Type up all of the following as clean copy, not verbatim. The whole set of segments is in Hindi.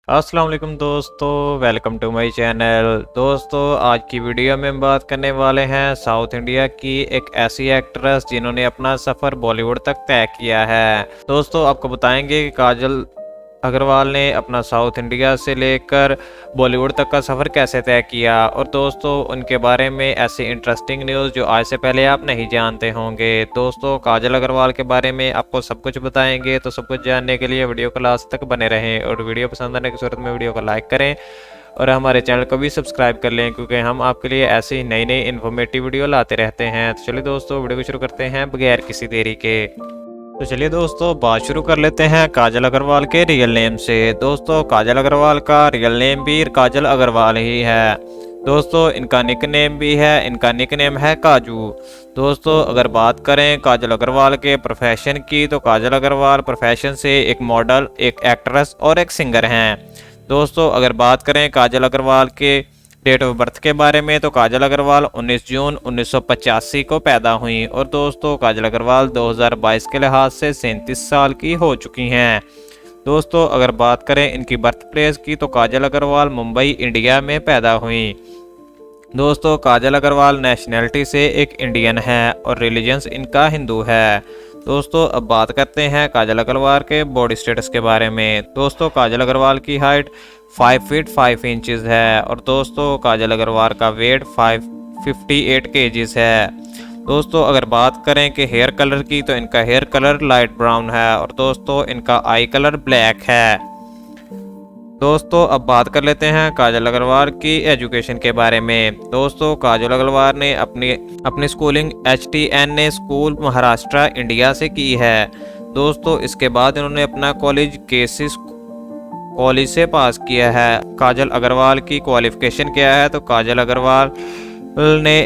अस्सलाम वालेकुम दोस्तों, वेलकम टू माय चैनल। दोस्तों, आज की वीडियो में हम बात करने वाले हैं साउथ इंडिया की एक ऐसी एक्ट्रेस जिन्होंने अपना सफ़र बॉलीवुड तक तय किया है। दोस्तों, आपको बताएंगे कि काजल अग्रवाल ने अपना साउथ इंडिया से लेकर बॉलीवुड तक का सफ़र कैसे तय किया, और दोस्तों उनके बारे में ऐसी इंटरेस्टिंग न्यूज़ जो आज से पहले आप नहीं जानते होंगे। दोस्तों, काजल अग्रवाल के बारे में आपको सब कुछ बताएंगे, तो सब कुछ जानने के लिए वीडियो को लास्ट तक बने रहें और वीडियो पसंद आने की सूरत में वीडियो को लाइक करें और हमारे चैनल को भी सब्सक्राइब कर लें, क्योंकि हम आपके लिए ऐसी नई नई इन्फॉर्मेटिव वीडियो लाते रहते हैं। तो चलिए दोस्तों, वीडियो को शुरू करते हैं बगैर किसी देरी के। तो चलिए दोस्तों, बात शुरू कर लेते हैं काजल अग्रवाल के रियल नेम से। दोस्तों, काजल अग्रवाल का रियल नेम भी काजल अग्रवाल ही है। दोस्तों, इनका निक नेम भी है, इनका निक नेम है काजू। दोस्तों, अगर बात करें काजल अग्रवाल के प्रोफेशन की, तो काजल अग्रवाल प्रोफेशन से एक मॉडल, एक एक्ट्रेस और एक सिंगर हैं। दोस्तों, अगर बात करें काजल अग्रवाल के डेट ऑफ बर्थ के बारे में, तो काजल अग्रवाल 19 जून 1985 को पैदा हुई और दोस्तों काजल अग्रवाल 2022 के लिहाज से 37 साल की हो चुकी हैं। दोस्तों, अगर बात करें इनकी बर्थ प्लेस की, तो काजल अग्रवाल मुंबई इंडिया में पैदा हुई। दोस्तों, काजल अग्रवाल नेशनैलिटी से एक इंडियन है और रिलीजन्स इनका हिंदू है। दोस्तों, अब बात करते हैं काजल अग्रवाल के बॉडी स्टेटस के बारे में। दोस्तों, काजल अग्रवाल की हाइट 5 फीट 5 इंचज़ है और दोस्तों काजल अग्रवाल का वेट 558 kgs है। दोस्तों, अगर बात करें कि हेयर कलर की, तो इनका हेयर कलर लाइट ब्राउन है और दोस्तों इनका आई कलर ब्लैक है। दोस्तों, अब बात कर लेते हैं काजल अग्रवाल की एजुकेशन के बारे में। दोस्तों, काजल अग्रवाल ने अपनी schooling HTNA school Maharashtra India से की है। दोस्तों, इसके बाद इन्होंने अपना कॉलेज केसिस कॉलेज से पास किया है। काजल अग्रवाल की क्वालिफिकेशन क्या है, तो काजल अग्रवाल ने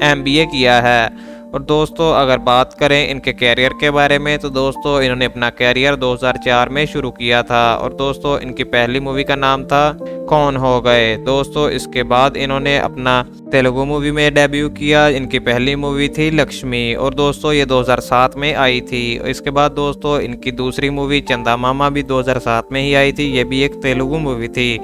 MBA किया है। और दोस्तों, अगर बात करें इनके कैरियर के बारे में, तो दोस्तों इन्होंने अपना कैरियर 2004 में शुरू किया था और दोस्तों इनकी पहली मूवी का नाम था कौन हो गए। दोस्तों, इसके बाद इन्होंने अपना तेलुगु मूवी में डेब्यू किया। इनकी पहली मूवी थी लक्ष्मी और दोस्तों ये 2007 में आई थी। इसके बाद दोस्तों इनकी दूसरी मूवी चंदा मामा भी 2007 में ही आई थी, ये भी एक तेलुगु मूवी थी।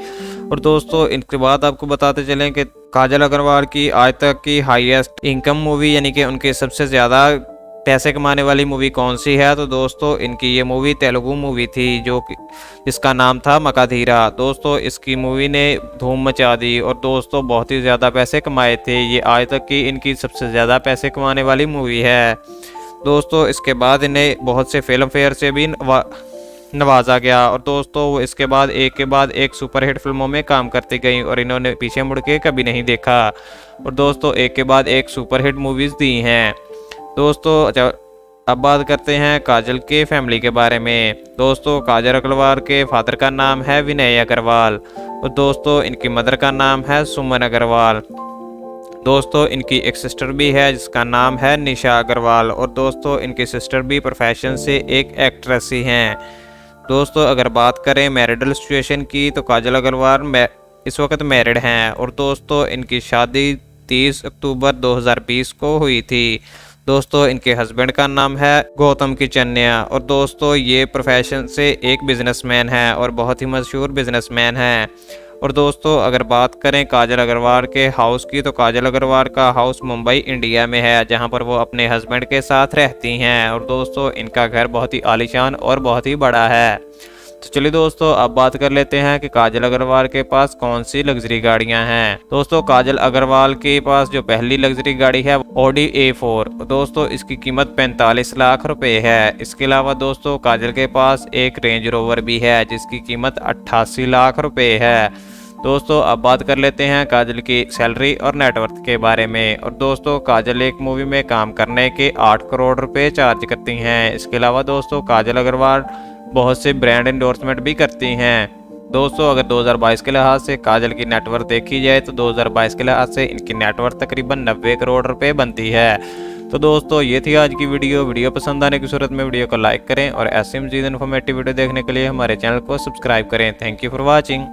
और दोस्तों, इनके बाद आपको बताते चलें कि काजल अग्रवाल की आज तक की हाईएस्ट इनकम मूवी, यानी कि उनकी सबसे ज़्यादा पैसे कमाने वाली मूवी कौन सी है, तो दोस्तों इनकी ये मूवी तेलुगु मूवी थी जिसका नाम था मकाधीरा। दोस्तों, इसकी मूवी ने धूम मचा दी और दोस्तों बहुत ही ज़्यादा पैसे कमाए थे। ये आज तक की इनकी सबसे ज़्यादा पैसे कमाने वाली मूवी है। दोस्तों, इसके बाद इन्हें बहुत से फिल्म फेयर से भी नवाजा गया और दोस्तों वो इसके बाद एक सुपरहिट फिल्मों में काम करती गई और इन्होंने पीछे मुड़ के कभी नहीं देखा और दोस्तों एक के बाद एक सुपरहिट मूवीज़ दी हैं। दोस्तों, अब बात करते हैं काजल के फैमिली के बारे में। दोस्तों, काजल अग्रवाल के फादर का नाम है विनय अग्रवाल और दोस्तों इनकी मदर का नाम है सुमन अग्रवाल। दोस्तों, इनकी एक सिस्टर भी है जिसका नाम है निशा अग्रवाल और दोस्तों इनकी सिस्टर भी प्रोफेशन से एक एक्ट्रेस ही हैं। दोस्तों, अगर बात करें मैरिडल सिचुएशन की, तो काजल अग्रवाल इस वक्त मैरिड हैं और दोस्तों इनकी शादी 30 अक्टूबर 2020 को हुई थी। दोस्तों, इनके हस्बैंड का नाम है गौतम किचन्या और दोस्तों ये प्रोफेशन से एक बिजनेसमैन है और बहुत ही मशहूर बिजनेसमैन है। और दोस्तों, अगर बात करें काजल अग्रवाल के हाउस की, तो काजल अग्रवाल का हाउस मुंबई इंडिया में है, जहां पर वो अपने हस्बैंड के साथ रहती हैं और दोस्तों इनका घर बहुत ही आलीशान और बहुत ही बड़ा है। तो चलिए दोस्तों, अब बात कर लेते हैं कि काजल अग्रवाल के पास कौन सी लग्जरी गाड़ियां हैं। दोस्तों, काजल अग्रवाल के पास जो पहली लग्जरी गाड़ी है Audi A4। दोस्तों, इसकी कीमत 45 लाख रुपए है। इसके अलावा दोस्तों काजल के पास एक रेंज रोवर भी है जिसकी कीमत 88 लाख रुपए है। दोस्तों, अब बात कर लेते हैं काजल की सैलरी और नेटवर्थ के बारे में। और दोस्तों, काजल एक मूवी में काम करने के 8 करोड़ रुपए चार्ज करती हैं। इसके अलावा दोस्तों काजल अग्रवाल बहुत से ब्रांड एंडोर्समेंट भी करती हैं। दोस्तों, अगर 2022 के लिहाज से काजल की नेटवर्थ देखी जाए, तो 2022 के लिहाज से इनकी नेटवर्थ तकरीबन 90 करोड़ रुपए बनती है। तो दोस्तों, ये थी आज की वीडियो पसंद आने की सूरत में वीडियो को लाइक करें और ऐसे मज़ीद इन्फॉर्मेटिव वीडियो देखने के लिए हमारे चैनल को सब्सक्राइब करें। Thank you for watching.